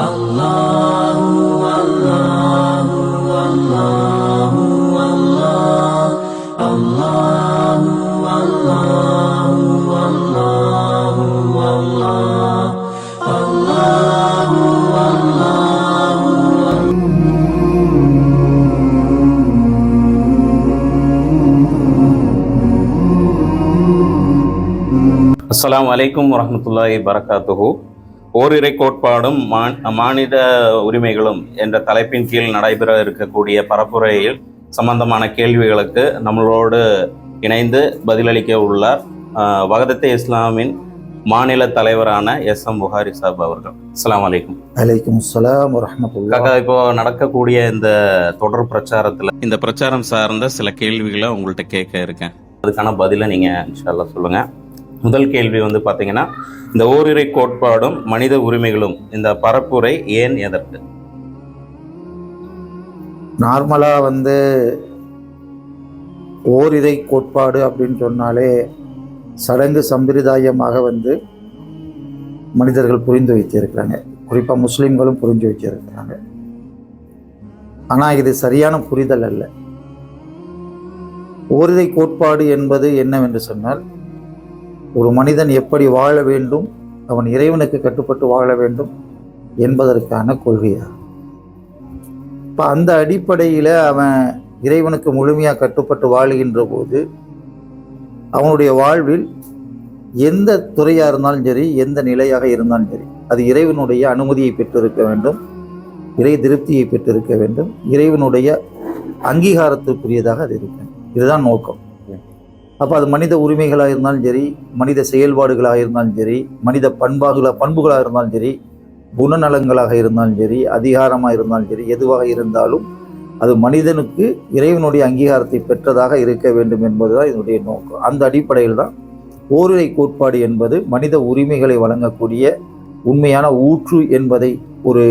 Allahu Allahu Allahu Allah Allahu Allahu Allahu Allah Allahu Allahu. அஸ்ஸலாமு அலைக்கும் வரஹ்மத்துல்லாஹி வரகாத்துஹு. ஓரிரை கோட்பாடும் மானிட உரிமைகளும் என்ற தலைப்பின் கீழ் நடைபெற இருக்கக்கூடிய பரப்புரையில் சம்பந்தமான கேள்விகளுக்கு நம்மளோடு இணைந்து பதிலளிக்க உள்ளார் வஹதத்தே இஸ்லாமின் மாநில தலைவரான எஸ்.எம். புகாரி சாப் அவர்கள். அஸ்ஸலாமு அலைக்கும். அலைக்கும் அஸ்ஸலாம் வரஹ்மத்துல்லாஹ். இப்போ நடக்கக்கூடிய இந்த தொடர் பிரச்சாரத்தில் இந்த பிரச்சாரம் சார்ந்த சில கேள்விகளை உங்கள்கிட்ட கேட்க இருக்கேன். அதுக்கான பதிலை நீங்கள் இன்ஷா அல்லாஹ் சொல்லுங்கள். முதல் கேள்வி பார்த்தீங்கன்னா, இந்த ஓரிரை கோட்பாடும் மனித உரிமைகளும் இந்த பரப்புரை ஏன், எதற்கு? நார்மலாக ஓரிரை கோட்பாடு அப்படின்னு சொன்னாலே சடங்கு சம்பிரதாயமாக மனிதர்கள் புரிந்து வைத்திருக்கிறாங்க. குறிப்பாக முஸ்லீம்களும் புரிஞ்சு வச்சிருக்கிறாங்க. ஆனால் இது சரியான புரிதல் அல்ல. ஓரிரை கோட்பாடு என்பது என்னவென்று சொன்னால், ஒரு மனிதன் எப்படி வாழ வேண்டும், அவன் இறைவனுக்கு கட்டுப்பட்டு வாழ வேண்டும் என்பதற்கான கொள்கையாகும். இப்போ அந்த அடிப்படையில் அவன் இறைவனுக்கு முழுமையாக கட்டுப்பட்டு வாழுகின்ற போது அவனுடைய வாழ்வில் எந்த துறையாக இருந்தாலும் சரி, எந்த நிலையாக இருந்தாலும் சரி, அது இறைவனுடைய அனுமதியை பெற்றிருக்க வேண்டும், இறை திருப்தியை பெற்றிருக்க வேண்டும், இறைவனுடைய அங்கீகாரத்திற்குரியதாக அது இருக்கும். இதுதான் நோக்கம். அப்போ அது மனித உரிமைகளாக இருந்தாலும் சரி, மனித செயல்பாடுகளாக இருந்தாலும் சரி, மனித பண்புகளாக இருந்தாலும் சரி, குணநலங்களாக இருந்தாலும் சரி, அதிகாரமாக இருந்தாலும் சரி, எதுவாக இருந்தாலும் அது மனிதனுக்கு இறைவனுடைய அங்கீகாரத்தை பெற்றதாக இருக்க வேண்டும் என்பதுதான் இதனுடைய நோக்கம். அந்த அடிப்படையில் தான் ஓரிரை கோட்பாடு என்பது மனித உரிமைகளை வழங்கக்கூடிய உண்மையான ஊற்று என்பதை ஒரு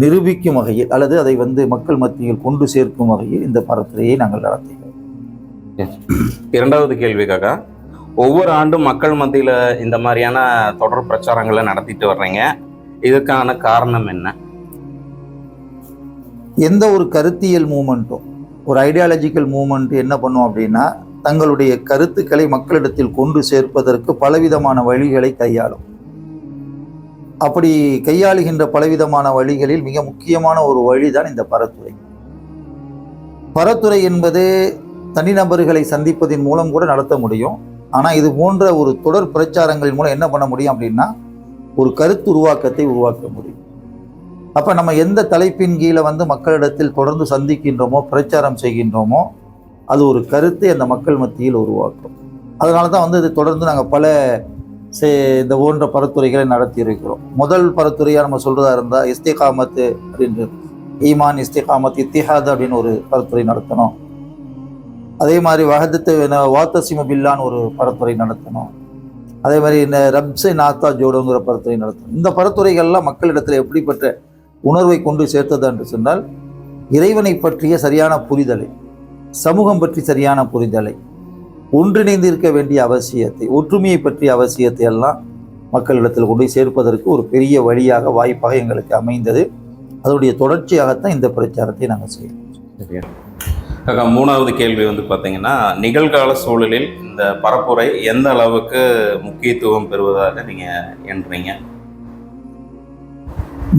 நிரூபிக்கும் வகையில், அல்லது அதை மக்கள் மத்தியில் கொண்டு சேர்க்கும் வகையில் இந்த பரப்புரையை நாங்கள் நடத்துகிறோம். இரண்டாவது கேள்விக்காக, ஒவ்வொரு ஆண்டும் மக்கள் மத்தியில் இந்த மாதிரியான தொடர் பிரச்சாரங்களை நடத்திட்டு வர்றீங்க. இதுக்கான காரணம் என்ன? எந்த ஒரு கருத்தியல் மூமெண்ட்டும், ஒரு ஐடியாலஜிக்கல் மூமெண்ட் என்ன பண்ணும் அப்படின்னா, தங்களுடைய கருத்துக்களை மக்களிடத்தில் கொண்டு சேர்ப்பதற்கு பலவிதமான வழிகளை கையாளும். அப்படி கையாளுகின்ற பலவிதமான வழிகளில் மிக முக்கியமான ஒரு வழிதான் இந்த பரத்துரை. பரத்துரை என்பது தனிநபர்களை சந்திப்பதின் மூலம் கூட நடத்த முடியும். ஆனால் இது போன்ற ஒரு தொடர் பிரச்சாரங்களின் மூலம் என்ன பண்ண முடியும் அப்படின்னா, ஒரு கருத்து உருவாக்கத்தை உருவாக்க முடியும். அப்போ நம்ம எந்த தலைப்பின் கீழே மக்களிடத்தில் தொடர்ந்து சந்திக்கின்றோமோ, பிரச்சாரம் செய்கின்றோமோ, அது ஒரு கருத்தை அந்த மக்கள் மத்தியில் உருவாக்கும். அதனால தான் இது தொடர்ந்து நாங்கள் பல இந்த போன்ற பரத்துரைகளை நடத்தி இருக்கிறோம். முதல் பரத்துரையாக நம்ம சொல்கிறதா இருந்தால் இஸ்திகாமத்து அப்படின்றது, ஈமான், இஸ்திகாமத், இத்திஹாத் அப்படின்னு ஒரு பரத்துரை நடத்தணும். அதே மாதிரி வஹதத்து வாத்தசிமு பில்லான்னு ஒரு பரத்துரை நடத்தணும். அதே மாதிரி இந்த ரப்ஸை நாத்தா ஜோடுங்கிற பரத்துரை நடத்தணும். இந்த பரத்துரைகள்லாம் மக்களிடத்தில் எப்படிப்பட்ட உணர்வை கொண்டு சேர்த்தது என்று சொன்னால், இறைவனை பற்றிய சரியான புரிதலை, சமூகம் பற்றி சரியான புரிதலை, ஒன்றிணைந்து இருக்க வேண்டிய அவசியத்தை, ஒற்றுமையை பற்றிய அவசியத்தை எல்லாம் மக்களிடத்தில் கொண்டு சேர்ப்பதற்கு ஒரு பெரிய வழியாக, வாய்ப்பாக எங்களுக்கு அமைந்தது. அதனுடைய தொடர்ச்சியாகத்தான் இந்த பிரச்சாரத்தை நாங்கள் செய்யணும். மூணாவது கேள்வி பார்த்தீங்கன்னா, நிகழ்கால சூழலில் இந்த பரப்புரை எந்த அளவுக்கு முக்கியத்துவம் பெறுவதாக நீங்கள் எண்ணுறீங்க?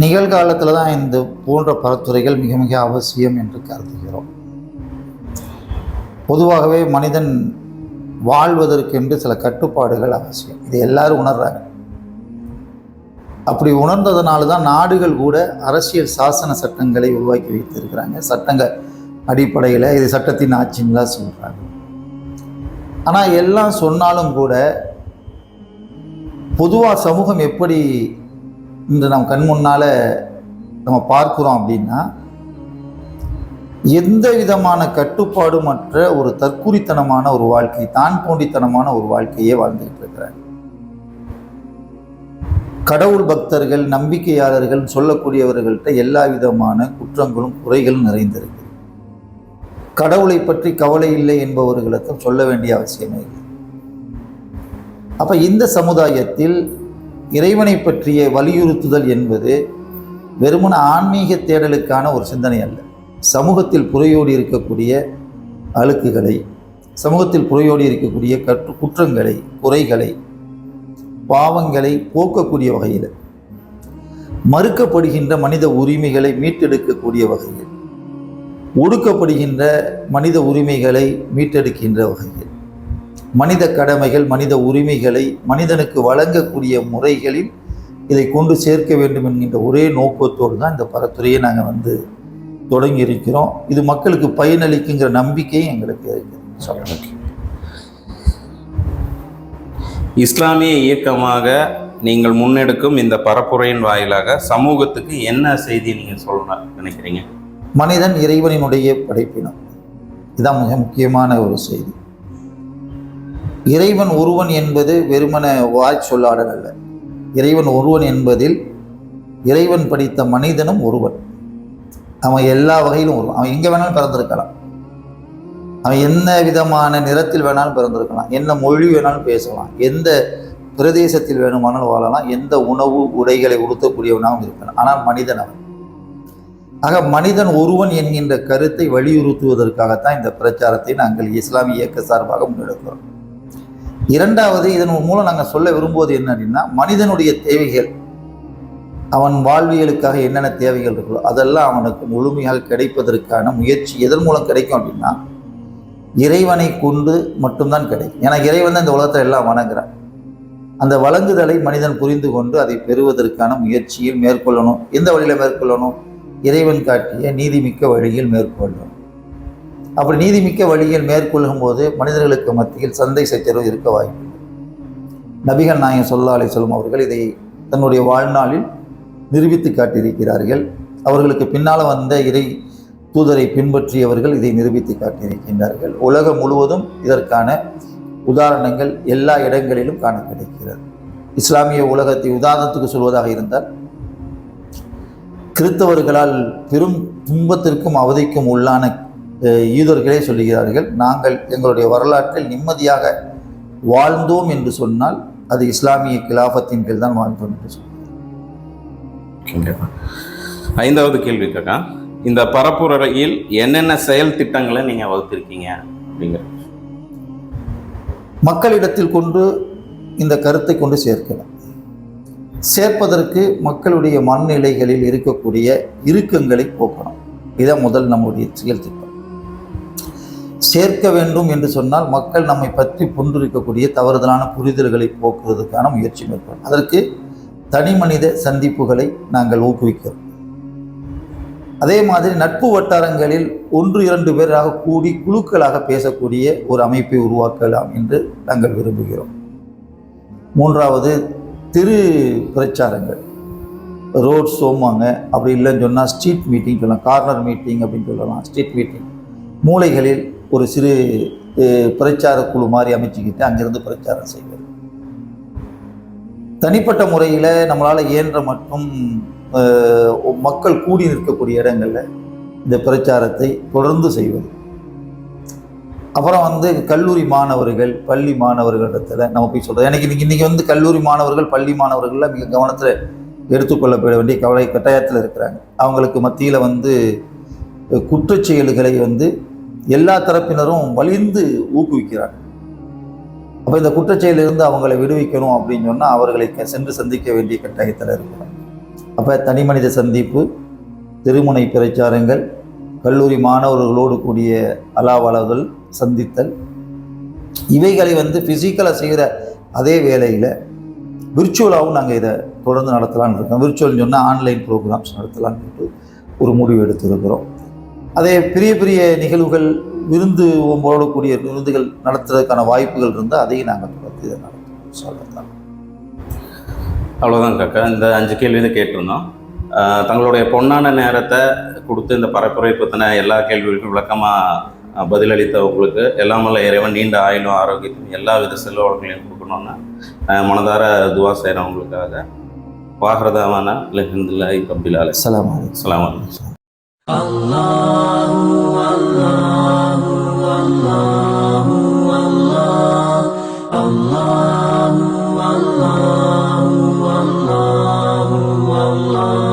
நிகழ்காலத்தில் தான் இந்த போன்ற பரத்துரைகள் மிக மிக அவசியம் என்று கருதுகிறோம். பொதுவாகவே மனிதன் வாழ்வதற்கென்று சில கட்டுப்பாடுகள் அவசியம். இதை எல்லாரும் உணர்றாங்க. அப்படி உணர்ந்ததுனால தான் நாடுகள் கூட அரசியல் சாசன சட்டங்களை உருவாக்கி வைத்திருக்கிறாங்க. சட்டங்கள் அடிப்படையில் இது சட்டத்தின் ஆட்சின்லாம் சொல்கிறாங்க. ஆனால் எல்லாம் சொன்னாலும் கூட பொதுவாக சமூகம் எப்படி இன்று நம் கண் முன்னால் நம்ம பார்க்குறோம் அப்படின்னா, எந்த விதமான கட்டுப்பாடுமற்ற ஒரு தற்குறித்தனமான ஒரு வாழ்க்கை, தான் போண்டித்தனமான ஒரு வாழ்க்கையே வாழ்ந்துகிட்டு இருக்கிறாங்க. கடவுள் பக்தர்கள், நம்பிக்கையாளர்கள் சொல்லக்கூடியவர்கள்ட்ட எல்லா விதமான குற்றங்களும் குறைகளும் நிறைந்திருக்கு. கடவுளை பற்றி கவலை இல்லை என்பவர்களுக்கும் சொல்ல வேண்டிய அவசியமே இல்லை. அப்போ இந்த சமுதாயத்தில் இறைவனை பற்றிய வலியுறுத்துதல் என்பது வெறுமன ஆன்மீக தேடலுக்கான ஒரு சிந்தனை அல்ல. சமூகத்தில் புரையோடி இருக்கக்கூடிய அழுக்குகளை, சமூகத்தில் புரையோடி இருக்கக்கூடிய குற்றங்களை, குறைகளை, பாவங்களை போக்கக்கூடிய வகையில், மறுக்கப்படுகின்ற மனித உரிமைகளை மீட்டெடுக்கக்கூடிய வகையில், ஒடுக்கப்படுகின்ற மனித உரிமைகளை மீட்டெடுக்கின்ற வகையில், மனித கடமைகள், மனித உரிமைகளை மனிதனுக்கு வழங்கக்கூடிய முறைகளில் இதை கொண்டு சேர்க்க வேண்டும் என்கின்ற ஒரே நோக்கத்தோடு தான் இந்த பரத்துறையை நாங்கள் தொடங்கி இருக்கிறோம். இது மக்களுக்கு பயனளிக்குங்கிற நம்பிக்கையும் எங்களுக்கு இருக்குது. இஸ்லாமிய இயக்கமாக நீங்கள் முன்னெடுக்கும் இந்த பரப்புரையின் வாயிலாக சமூகத்துக்கு என்ன செய்தி நீங்கள் சொல்ல நினைக்கிறீங்க? மனிதன் இறைவனினுடைய படைப்பினம், இதுதான் மிக முக்கியமான ஒரு செய்தி. இறைவன் ஒருவன் என்பது வெறுமன வாய் சொல்லாடல் அல்ல. இறைவன் ஒருவன் என்பதில் இறைவன் படைத்த மனிதனும் ஒருவன். அவன் எல்லா வகையிலும் ஒருவன். அவன் எங்கே வேணாலும் பிறந்திருக்கலாம், அவன் என்ன விதமான நிறத்தில் வேணாலும் பிறந்திருக்கலாம், என்ன மொழி வேணாலும் பேசலாம், எந்த பிரதேசத்தில் வேணுமானாலும் வாழலாம், எந்த உணவு உடைகளை உடுத்தக்கூடியவனாகவும் இருக்கலாம். ஆனால் மனிதன் அவன். ஆக மனிதன் ஒருவன் என்கின்ற கருத்தை வலியுறுத்துவதற்காகத்தான் இந்த பிரச்சாரத்தை நாங்கள் இஸ்லாமிய இயக்க சார்பாக முன்னெடுக்கிறோம். இரண்டாவது, இதன் மூலம் நாங்கள் சொல்ல விரும்புவது என்ன அப்படின்னா, மனிதனுடைய தேவைகள், அவன் வாழ்வியலுக்காக என்னென்ன தேவைகள் இருக்கோ அதெல்லாம் அவனுக்கு முழுமையாக கிடைப்பதற்கான முயற்சி எதன் மூலம் கிடைக்கும் அப்படின்னா, இறைவனை கொண்டு மட்டும்தான் கிடைக்கும். ஏன்னா இறைவன் தான் இந்த உலகத்தில் எல்லாம் வணங்குறான். அந்த வழங்குதலை மனிதன் புரிந்து கொண்டு அதை பெறுவதற்கான முயற்சியில் மேற்கொள்ளணும். எந்த வழியில் மேற்கொள்ளணும்? இறைவன் காட்டிய நீதிமிக்க வழியில் மேற்கொள்ளணும். அப்படி நீதிமிக்க வழியில் மேற்கொள்ளும் போது மனிதர்களுக்கு மத்தியில் சந்தை சச்சரவு இருக்க வாய்ப்பு. நபிகள் நாயகம் ஸல்லல்லாஹு அலைஹி வஸல்லம் அவர்கள் இதை தன்னுடைய வாழ்நாளில் நிரூபித்து காட்டியிருக்கிறார்கள். அவர்களுக்கு பின்னால் வந்த இறை தூதரை பின்பற்றியவர்கள் இதை நிரூபித்து காட்டியிருக்கின்றார்கள். உலகம் முழுவதும் இதற்கான உதாரணங்கள் எல்லா இடங்களிலும் காண கிடைக்கிறது. இஸ்லாமிய உலகத்தை உதாரணத்துக்கு சொல்வதாக இருந்தால், கிறிஸ்தவர்களால் பெரும் துன்பத்திற்கும் அவதிக்கும் உள்ளான யூதர்களே சொல்லுகிறார்கள், நாங்கள் எங்களுடைய வரலாற்றில் நிம்மதியாக வாழ்ந்தோம் என்று சொன்னால் அது இஸ்லாமிய கிலாஃபத்தின் கீழ் தான் வாழ்ந்தோம் என்று சொல்லுங்கள். ஐந்தாவது கேள்வி காக்கா, இந்த பரப்புரையில் என்னென்ன செயல் திட்டங்களை நீங்கள் வகுத்திருக்கீங்க அப்படிங்கிற மக்களிடத்தில் கொண்டு இந்த கருத்தை கொண்டு சேர்க்கலாம். சேர்ப்பதற்கு மக்களுடைய மனநிலைகளில் இருக்கக்கூடிய இறுக்கங்களை போக்கணும். இதான் முதல் நம்முடைய செயல் திட்டம். சேர்க்க வேண்டும் என்று சொன்னால் மக்கள் நம்மை பற்றி புன்றிருக்கக்கூடிய தவறுதலான புரிதல்களை போக்குவதற்கான முயற்சி மேற்கொள்ளும். அதற்கு தனி மனித சந்திப்புகளை நாங்கள் ஊக்குவிக்கிறோம். அதே மாதிரி நட்பு வட்டாரங்களில் 1-2 பேராக கூடி குழுக்களாக பேசக்கூடிய ஒரு அமைப்பை உருவாக்கலாம் என்று நாங்கள் விரும்புகிறோம். மூன்றாவது, திரு பிரச்சாரங்கள், ரோட் ஷோமாங்க, அப்படி இல்லைன்னு சொன்னால் ஸ்ட்ரீட் மீட்டிங் சொல்லலாம், கார்னர் மீட்டிங் அப்படின்னு சொல்லலாம். ஸ்ட்ரீட் மீட்டிங் மூலைகளில் ஒரு சிறு பிரச்சார குழு மாதிரி அமைச்சுக்கிட்டு அங்கிருந்து பிரச்சாரம் செய்வது. தனிப்பட்ட முறையில் நம்மளால் இயன்ற மற்றும் மக்கள் கூடி நிற்கக்கூடிய இடங்களில் இந்த பிரச்சாரத்தை தொடர்ந்து செய்வது. அப்புறம் கல்லூரி மாணவர்கள், பள்ளி மாணவர்களிடத்தில் நம்ம போய் சொல்கிறோம். எனக்கு இன்றைக்கி கல்லூரி மாணவர்கள், பள்ளி மாணவர்கள்லாம் மிக கவனத்தில் எடுத்துக்கொள்ளப்பட வேண்டிய கட்டாயத்தில் இருக்கிறாங்க. அவங்களுக்கு மத்தியில் குற்றச் செயல்களை எல்லா தரப்பினரும் வலிந்து ஊக்குவிக்கிறாங்க. அப்போ இந்த குற்றச்செயலிருந்து அவங்களை விடுவிக்கணும் அப்படின்னு சொன்னால் அவர்களை சென்று சந்திக்க வேண்டிய கட்டாயத்தில் இருக்கிறோம். அப்போ தனி மனித சந்திப்பு, திருமுனை பிரச்சாரங்கள், கல்லூரி மாணவர்களோடு கூடிய அலாவலர்கள் சந்தித்தல், இவைகளை ஃபிசிக்கலாக செய்கிற அதே வேளையில் விர்ச்சுவலாகவும் நாங்கள் இதை தொடர்ந்து நடத்தலான்னு இருக்கோம். விர்ச்சுவல்னு சொன்னால் ஆன்லைன் ப்ரோக்ராம்ஸ் நடத்தலான்னு ஒரு முடிவு எடுத்திருக்கிறோம். அதே பெரிய பெரிய நிகழ்வுகள், விருந்து போடக்கூடிய விருந்துகள் நடத்துறதுக்கான வாய்ப்புகள் இருந்தால் அதையும் நாங்கள் தொடர்ந்து இதை நடத்துவோம் சொல்லலாம். அவ்வளோதான் காக்கா, இந்த 5 கேள்வி தான் கேட்டிருந்தோம். தங்களுடைய பொன்னான நேரத்தை கொடுத்து இந்த பரப்புரை பற்றின எல்லா கேள்விகளுக்கும் விளக்கமாக பதிலளித்த உங்களுக்கு எல்லாம் வல்ல இறைவன் நீண்ட ஆயுளும் ஆரோக்கியத்தையும் எல்லா வித செல்வங்களையும் கொடுக்கணும்னு மனதார துவா செய்கிறேன் உங்களுக்காக. வாஹ்ரதாவான அல்ஹம்துலில்லாஹி ரப்பில் ஆலமீன். அஸ்ஸலாமு அலைக்கும். Allahu Allahu Allahu Allahu Allahu Allahu Allahu